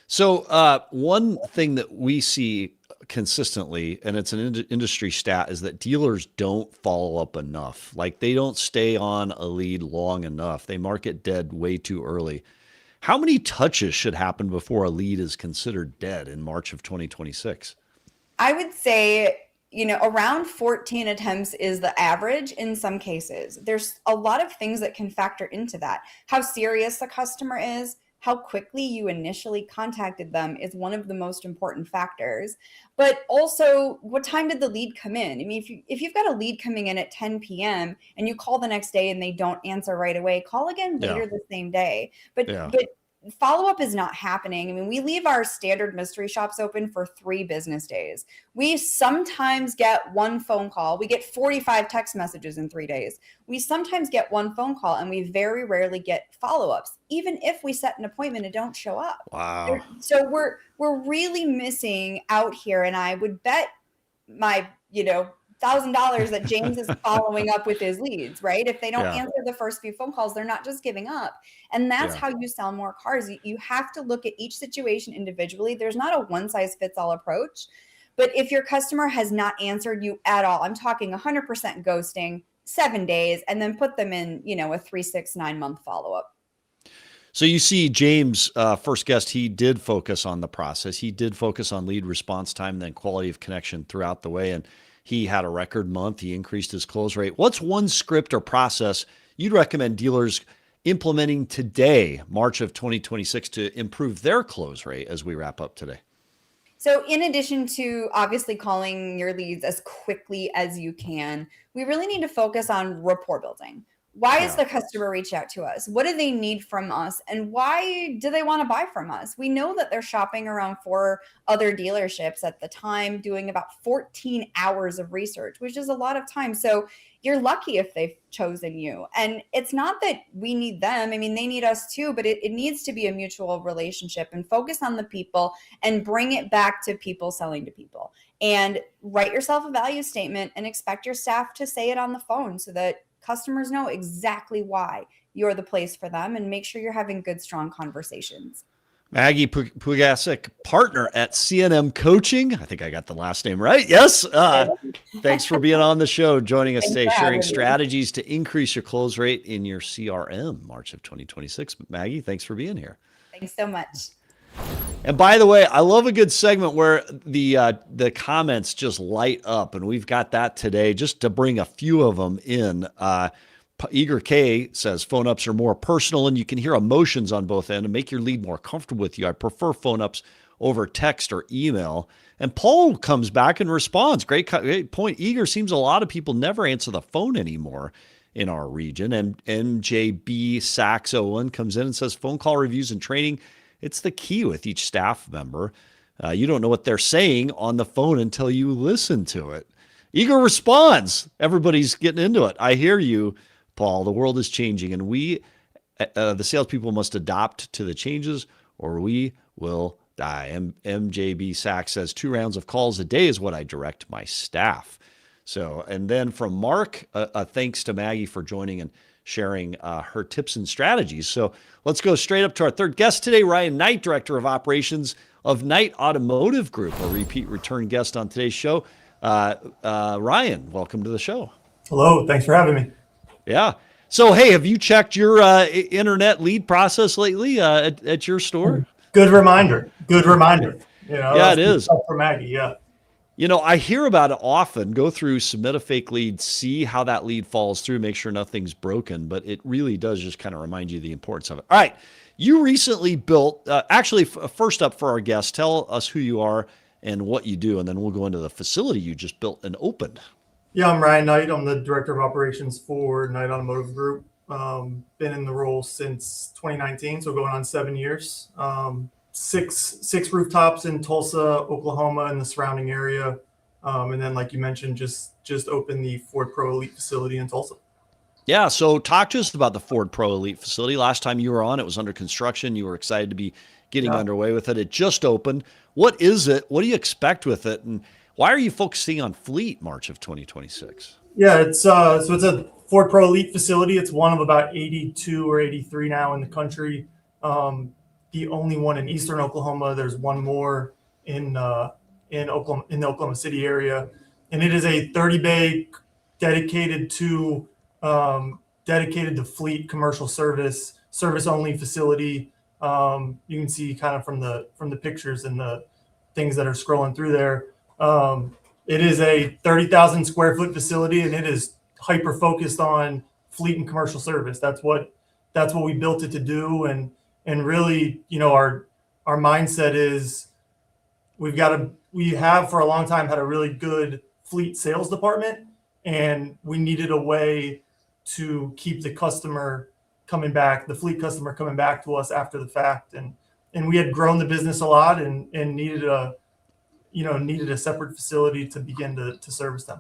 So one thing that we see consistently, and it's an industry stat, is that dealers don't follow up enough. Like, they don't stay on a lead long enough. They mark it dead way too early. How many touches should happen before a lead is considered dead in March of 2026? I would say, around 14 attempts is the average in some cases. There's a lot of things that can factor into that. How serious the customer is, how quickly you initially contacted them is one of the most important factors. But also, what time did the lead come in? I mean, if you've got a lead coming in at 10 p.m. and you call the next day and they don't answer right away, call again later the same day. But follow-up is not happening. I mean, we leave our standard mystery shops open for 3 business days. We sometimes get one phone call. We get 45 text messages in 3 days. We sometimes get one phone call, and we very rarely get follow-ups, even if we set an appointment and don't show up. Wow. So we're really missing out here. And I would bet my, $1,000 that James is following up with his leads, right? If they don't Yeah. answer the first few phone calls, they're not just giving up. And that's Yeah. how you sell more cars. You have to look at each situation individually. There's not a one size fits all approach. But if your customer has not answered you at all, I'm talking 100% ghosting, 7 days, and then put them in, a 3, 6, 9-month follow-up. So you see James, first guest, he did focus on the process. He did focus on lead response time, then quality of connection throughout the way. And he had a record month. He increased his close rate. What's one script or process you'd recommend dealers implementing today, March of 2026, to improve their close rate as we wrap up today? So in addition to obviously calling your leads as quickly as you can, we really need to focus on rapport building. Why is the customer reach out to us? What do they need from us? And why do they want to buy from us? We know that they're shopping around 4 other dealerships at the time, doing about 14 hours of research, which is a lot of time. So you're lucky if they've chosen you. And it's not that we need them. I mean, they need us too, but it needs to be a mutual relationship, and focus on the people and bring it back to people selling to people. And write yourself a value statement and expect your staff to say it on the phone so that customers know exactly why you're the place for them, and make sure you're having good, strong conversations. Maggie Pugesek, partner at CNM Coaching. I think I got the last name right. Yes. Thanks for being on the show, joining us today, sharing strategies to increase your close rate in your CRM, March of 2026. Maggie, thanks for being here. Thanks so much. And by the way, I love a good segment where the comments just light up, and we've got that today just to bring a few of them in. Eager K says phone ups are more personal, and you can hear emotions on both ends and make your lead more comfortable with you. I prefer phone ups over text or email. And Paul comes back and responds. Great point. Eager, seems a lot of people never answer the phone anymore in our region. And MJB Sachs 01 comes in and says phone call reviews and training, it's the key with each staff member. You don't know what they're saying on the phone until you listen to it. Eager responds. Everybody's getting into it. I hear you, Paul. The world is changing, and we, the salespeople, must adapt to the changes, or we will die. MJB Sachs says 2 rounds of calls a day is what I direct my staff. So, and then from Mark, thanks to Maggie for joining and sharing her tips and strategies. So let's go straight up to our third guest today, Ryan Knight, Director of Operations of Knight Automotive Group, a repeat return guest on today's show. Ryan, welcome to the show. Hello, thanks for having me. Yeah. So, hey, have you checked your internet lead process lately at your store? Good reminder. Yeah, it is. For Maggie, yeah. I hear about it often. Go through, submit a fake lead, see how that lead falls through, make sure nothing's broken. But it really does just kind of remind you the importance of it. All right. You recently built, first up for our guests, tell us who you are and what you do, and then we'll go into the facility you just built and opened. Yeah, I'm Ryan Knight. I'm the Director of Operations for Knight Automotive Group. Been in the role since 2019, so going on 7 years. Six rooftops in Tulsa, Oklahoma, and the surrounding area. And then, like you mentioned, just opened the Ford Pro Elite facility in Tulsa. Yeah, so talk to us about the Ford Pro Elite facility. Last time you were on, it was under construction. You were excited to be getting underway with it. It just opened. What is it? What do you expect with it? And why are you focusing on fleet March of 2026? Yeah, it's a Ford Pro Elite facility. It's one of about 82 or 83 now in the country. The only one in Eastern Oklahoma. There's one more in Oklahoma, in the Oklahoma City area, and it is a 30-bay dedicated to fleet commercial service only facility. You can see kind of from the pictures and the things that are scrolling through there. It is a 30,000 square foot facility, and it is hyper focused on fleet and commercial service. That's what we built it to do. And really, our mindset is we have for a long time had a really good fleet sales department, and we needed a way to keep the customer coming back, the fleet customer coming back to us after the fact. And we had grown the business a lot and needed a separate facility to begin to service them.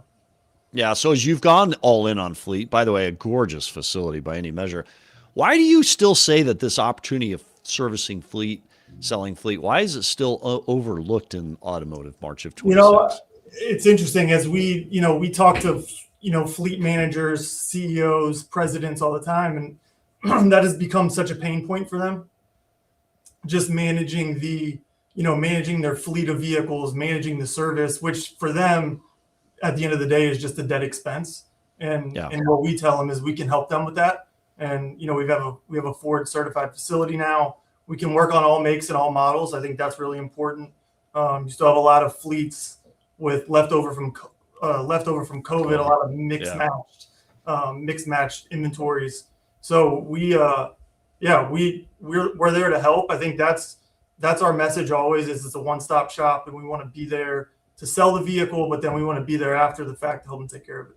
Yeah. So as you've gone all in on fleet, by the way, a gorgeous facility by any measure. Why do you still say that this opportunity of servicing fleet, selling fleet, why is it still overlooked in automotive March of 26? it's interesting as we talk to, fleet managers, CEOs, presidents all the time. And that has become such a pain point for them. Just managing managing their fleet of vehicles, managing the service, which for them at the end of the day is just a dead expense. And what we tell them is we can help them with that. And, we have a Ford certified facility now. We can work on all makes and all models. I think that's really important. You still have a lot of fleets with leftover from COVID, a lot of mixed matched inventories. So we're there to help. I think that's our message always is it's a one-stop shop, and we want to be there to sell the vehicle, but then we want to be there after the fact to help them take care of it.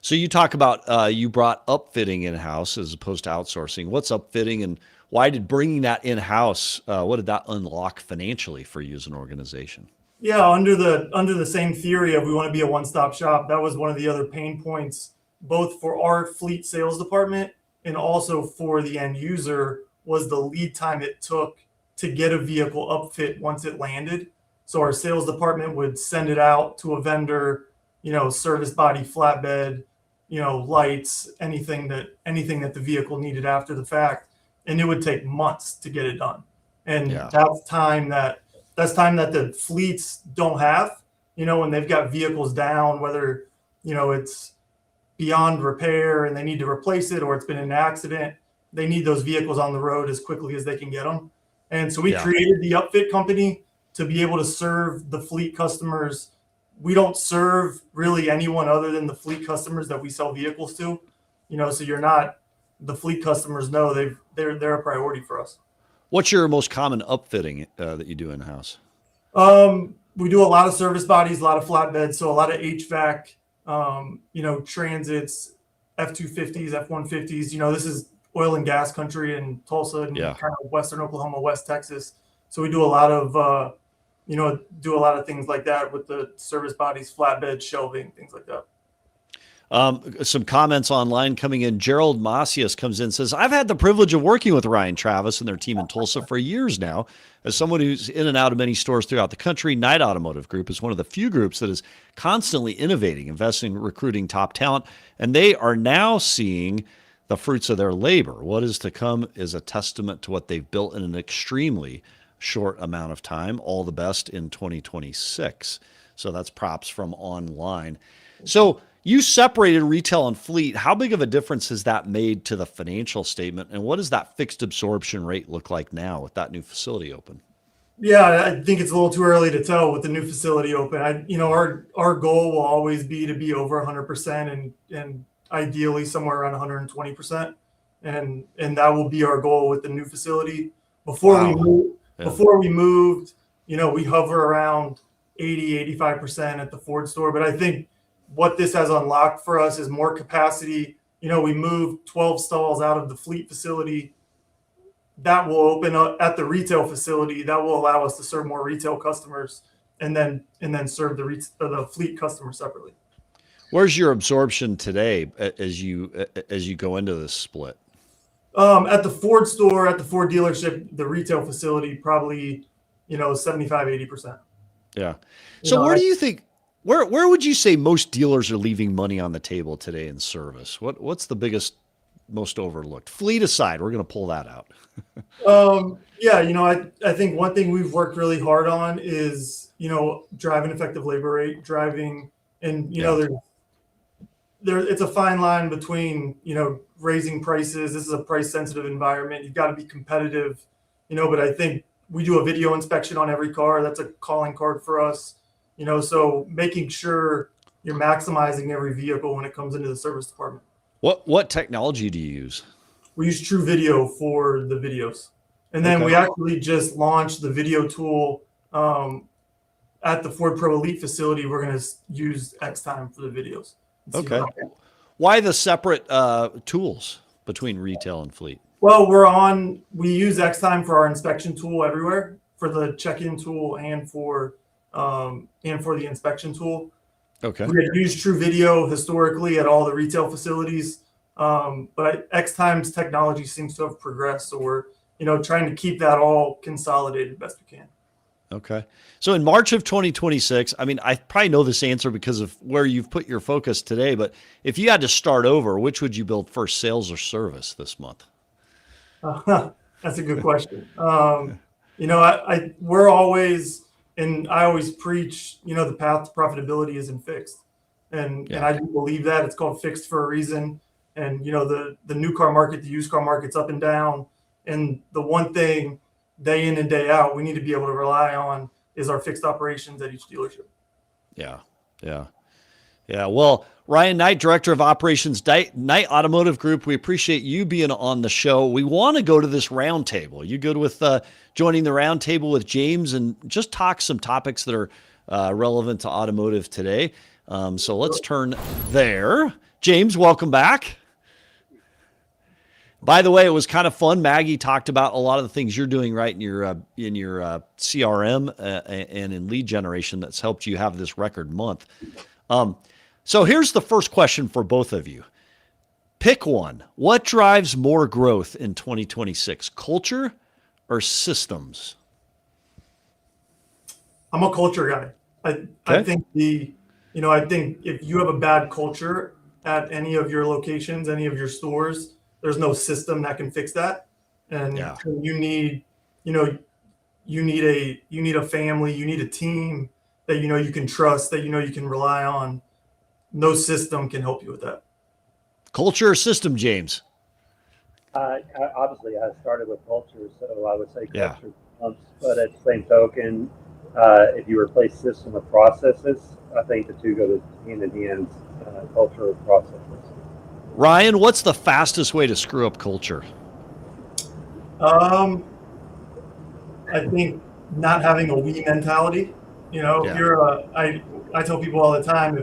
So you talk about you brought upfitting in-house as opposed to outsourcing. What's upfitting, and why did bringing that in-house, what did that unlock financially for you as an organization? Yeah, under the same theory of we want to be a one-stop shop, that was one of the other pain points, both for our fleet sales department and also for the end user, was the lead time it took to get a vehicle upfit once it landed. So our sales department would send it out to a vendor, service body, flatbed, lights, anything that the vehicle needed after the fact. And it would take months to get it done. And that's time that the fleets don't have, when they've got vehicles down, whether, it's beyond repair and they need to replace it, or it's been in an accident. They need those vehicles on the road as quickly as they can get them. And so we created the upfit company to be able to serve the fleet customers. We don't serve really anyone other than the fleet customers that we sell vehicles to, so the fleet customers know they're a priority for us. What's your most common upfitting that you do in-house? We do a lot of service bodies, a lot of flatbeds, so a lot of HVAC, transits, F-250s, F-150s. This is oil and gas country in Tulsa and kind of western Oklahoma, West Texas. So we do a lot of things like that with the service bodies, flatbed, shelving, things like that. Some comments online coming in. Gerald Macias comes in and says, I've had the privilege of working with Ryan Travis and their team in Tulsa for years now. As someone who's in and out of many stores throughout the country, Knight Automotive Group is one of the few groups that is constantly innovating, investing, recruiting top talent, and they are now seeing the fruits of their labor. What is to come is a testament to what they've built in an extremely short amount of time. All the best in 2026. So that's props from online. So you separated retail and fleet. How big of a difference has that made to the financial statement? And what does that fixed absorption rate look like now with that new facility open? Yeah, I think it's a little too early to tell with the new facility open. Our goal will always be to be over 100% and ideally somewhere around 120%. And that will be our goal with the new facility. Before we moved, we hover around 80-85% at the Ford store. But I think what this has unlocked for us is more capacity. We moved 12 stalls out of the fleet facility. That will open up at the retail facility. That will allow us to serve more retail customers and then serve the fleet customers separately. Where's your absorption today as you go into this split? At the Ford store, at the Ford dealership, the retail facility, probably 75-80%. Yeah. So where do you think? Where would you say most dealers are leaving money on the table today in service? What's the biggest, most overlooked? Fleet aside, we're going to pull that out. I think one thing we've worked really hard on is, driving effective labor rate, it's a fine line between, raising prices. This is a price sensitive environment. You've got to be competitive, but I think we do a video inspection on every car. That's a calling card for us. So making sure you're maximizing every vehicle when it comes into the service department. What technology do you use? We use True Video for the videos. And then we actually just launched the video tool at the Ford Pro Elite facility. We're going to use X-Time for the videos. Okay. Why the separate tools between retail and fleet? Well, we use X-Time for our inspection tool everywhere, for the check-in tool and for the inspection tool. Okay. We had used True Video historically at all the retail facilities, but X-Time's technology seems to have progressed, so we're trying to keep that all consolidated best we can. Okay. So in March of 2026, I mean, I probably know this answer because of where you've put your focus today, but if you had to start over, which would you build first, sales or service this month? That's a good question. We're always, and I always preach, the path to profitability isn't fixed. And I do believe that it's called fixed for a reason. And, the new car market, the used car market's up and down. And the one thing day in and day out, we need to be able to rely on is our fixed operations at each dealership. Yeah. Yeah. Yeah. Well, Ryan Knight, Director of Operations, Knight Automotive Group, we appreciate you being on the show. We want to go to this roundtable. You good with joining the roundtable with James and just talk some topics that are relevant to automotive today? So let's turn there. James, welcome back. By the way, it was kind of fun. Maggie talked about a lot of the things you're doing right in your CRM and in lead generation that's helped you have this record month. So here's the first question for both of you. Pick one. What drives more growth in 2026, culture or systems? I'm a culture guy. I think I think if you have a bad culture at any of your locations, any of your stores, there's no system that can fix that. And you need a family, you need a team that you can trust, that you can rely on. No system can help you with that. Culture or system, James? Obviously, I started with culture, so I would say culture. But at the same token, if you replace system with processes, I think the two go hand in hand, culture with processes. Ryan, what's the fastest way to screw up culture? I think not having a we mentality. I tell people all the time,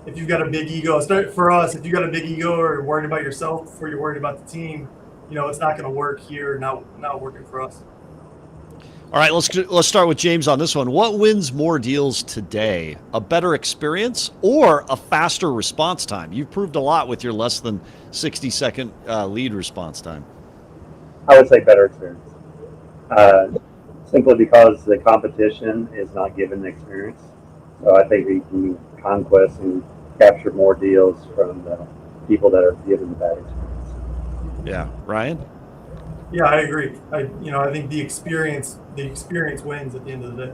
if you've got a big ego, for us, if you got a big ego or you're worried about yourself before you're worried about the team, it's not going to work here. Not working for us. All right, let's start with James on this one. What wins more deals today? A better experience or a faster response time? You've proved a lot with your less than 60-second lead response time. I would say better experience. Simply because the competition is not given the experience. So I think we can conquest and capture more deals from the people that are given the bad experience. Yeah, Ryan? Yeah, I agree. I think the experience wins at the end of the day.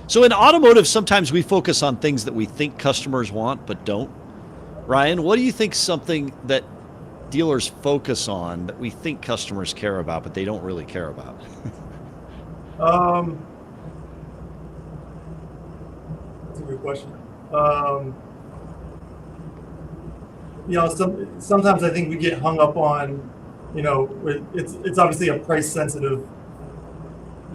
So in automotive, sometimes we focus on things that we think customers want but don't. Ryan, what do you think something that dealers focus on that we think customers care about but they don't really care about? That's a good question. Sometimes I think we get hung up on, it's obviously a price sensitive,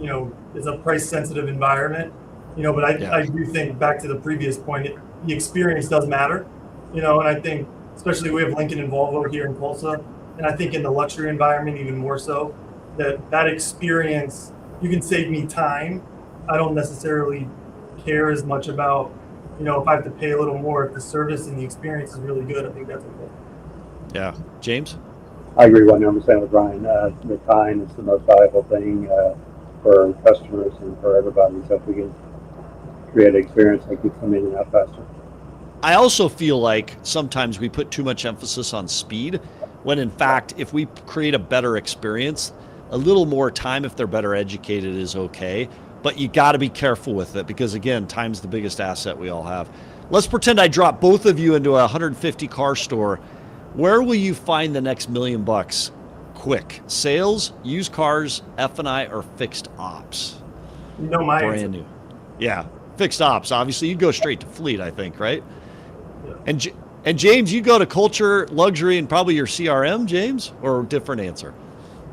it's a price sensitive environment, but I do think back to the previous point, the experience does matter, and I think especially we have Lincoln and Volvo here in Tulsa, and I think in the luxury environment even more so, that experience, you can save me time. I don't necessarily care as much about, if I have to pay a little more, if the service and the experience is really good, I think that's okay. Yeah. James? I agree 100% with Ryan. The time is the most valuable thing for customers and for everybody. So if we can create an experience that keeps them in and out faster. I also feel like sometimes we put too much emphasis on speed when in fact, if we create a better experience, a little more time, if they're better educated, is okay. But you got to be careful with it because, again, time's the biggest asset we all have. Let's pretend I drop both of you into a 150 car store. Where will you find the next $1 million quick? Sales, used cars, F&I, or fixed ops? My Brand answer. new. Yeah, fixed ops. Obviously, you'd go straight to fleet, I think, right? Yeah. And James, you go to culture, luxury, and probably your CRM, James, or different answer?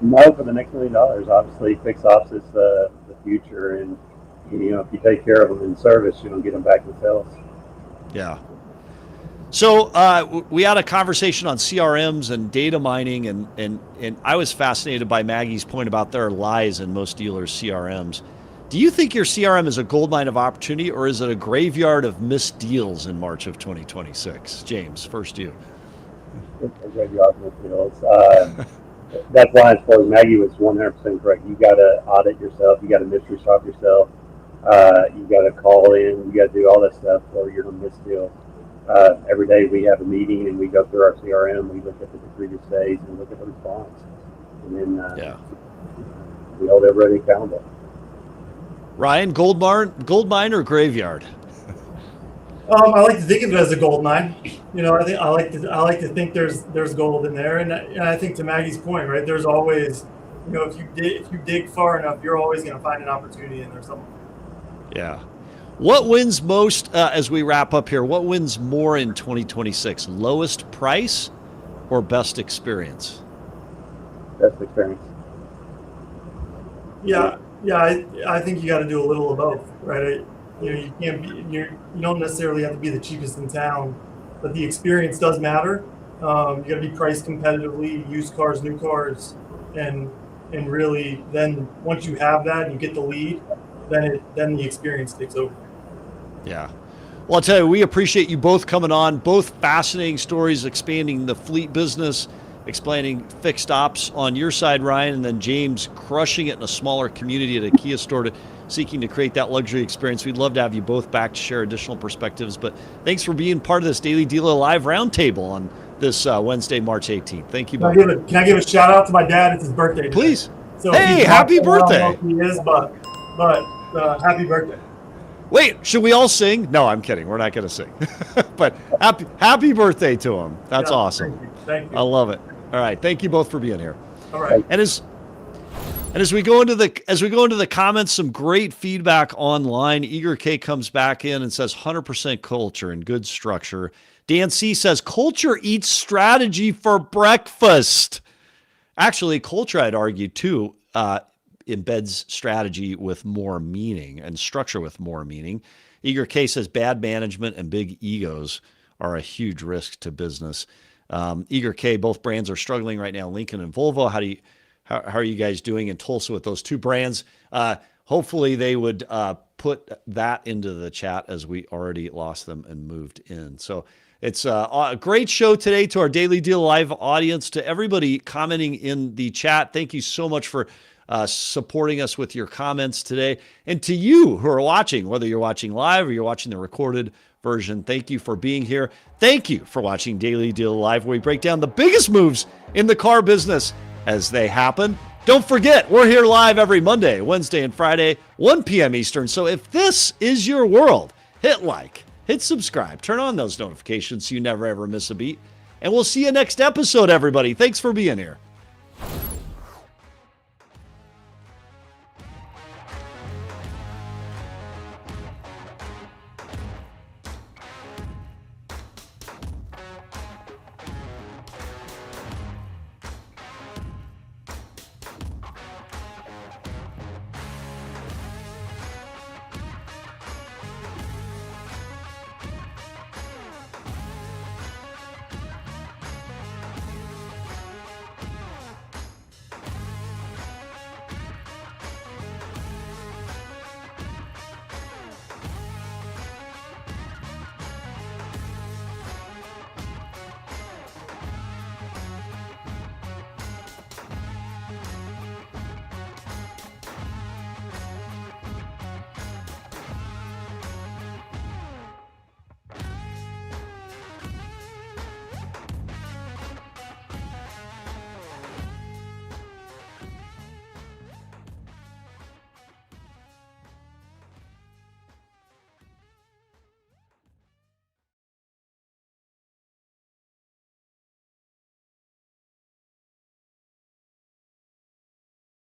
No, for the next $1 million, obviously, fixed ops is the future, and if you take care of them in service, you don't get them back in sales. Yeah. So we had a conversation on CRMs and data mining, and I was fascinated by Maggie's point about there are lies in most dealers' CRMs. Do you think your CRM is a goldmine of opportunity, or is it a graveyard of missed deals in March of 2026? James, first you. It's a graveyard of deals. That's why, as far as Maggie was 100% correct. You got to audit yourself. You got to mystery shop yourself. You got to call in, you got to do all that stuff, or you're going to miss deals. Every day we have a meeting and we go through our CRM, we look at the previous days and look at the response. And then we hold everybody accountable. Ryan, gold mine or graveyard? I like to think of it as a gold mine. You know, I like to think there's gold in there, and I think to Maggie's point, right? There's always, you know, if you dig far enough, you're always going to find an opportunity in there somewhere. Yeah. What wins most as we wrap up here? What wins more in 2026? Lowest price or best experience? Best experience. Yeah, I think you got to do a little of both, right? You know, you can't be, you don't necessarily have to be the cheapest in town, but the experience does matter. You got to be priced competitively, used cars, new cars, and really then once you have that and you get the lead, then the experience takes over. Yeah. Well, I'll tell you, we appreciate you both coming on, both fascinating stories, expanding the fleet business, explaining fixed ops on your side, Ryan, and then James crushing it in a smaller community at a Kia store seeking to create that luxury experience. We'd love to have you both back to share additional perspectives, but thanks for being part of this Daily Dealer Live Roundtable on this Wednesday, March 18th. Thank you both. Can I give a shout out to my dad? It's his birthday today. Please. So hey, happy birthday. I don't know if he is, but happy birthday. Wait, should we all sing? No, I'm kidding. We're not going to sing. But happy birthday to him. That's awesome. Thank you. I love it. All right. Thank you both for being here. All right. And as we go into the comments, some great feedback online. Eager K comes back in and says 100% culture and good structure. Dan C says culture eats strategy for breakfast. Actually, culture, I'd argue too, embeds strategy with more meaning and structure with more meaning. Eager K says bad management and big egos are a huge risk to business. Eager K, both brands are struggling right now, Lincoln and Volvo. How are you guys doing in Tulsa with those two brands? Hopefully they would put that into the chat as we already lost them and moved in. So it's a great show today to our Daily Deal Live audience, to everybody commenting in the chat. Thank you so much for supporting us with your comments today. And to you who are watching, whether you're watching live or you're watching the recorded version, thank you for being here. Thank you for watching Daily Deal Live, where we break down the biggest moves in the car business as they happen. Don't forget, we're here live every Monday, Wednesday, and Friday, 1 p.m. Eastern. So if this is your world, hit like, hit subscribe, turn on those notifications so you never ever miss a beat. And we'll see you next episode, everybody. Thanks for being here.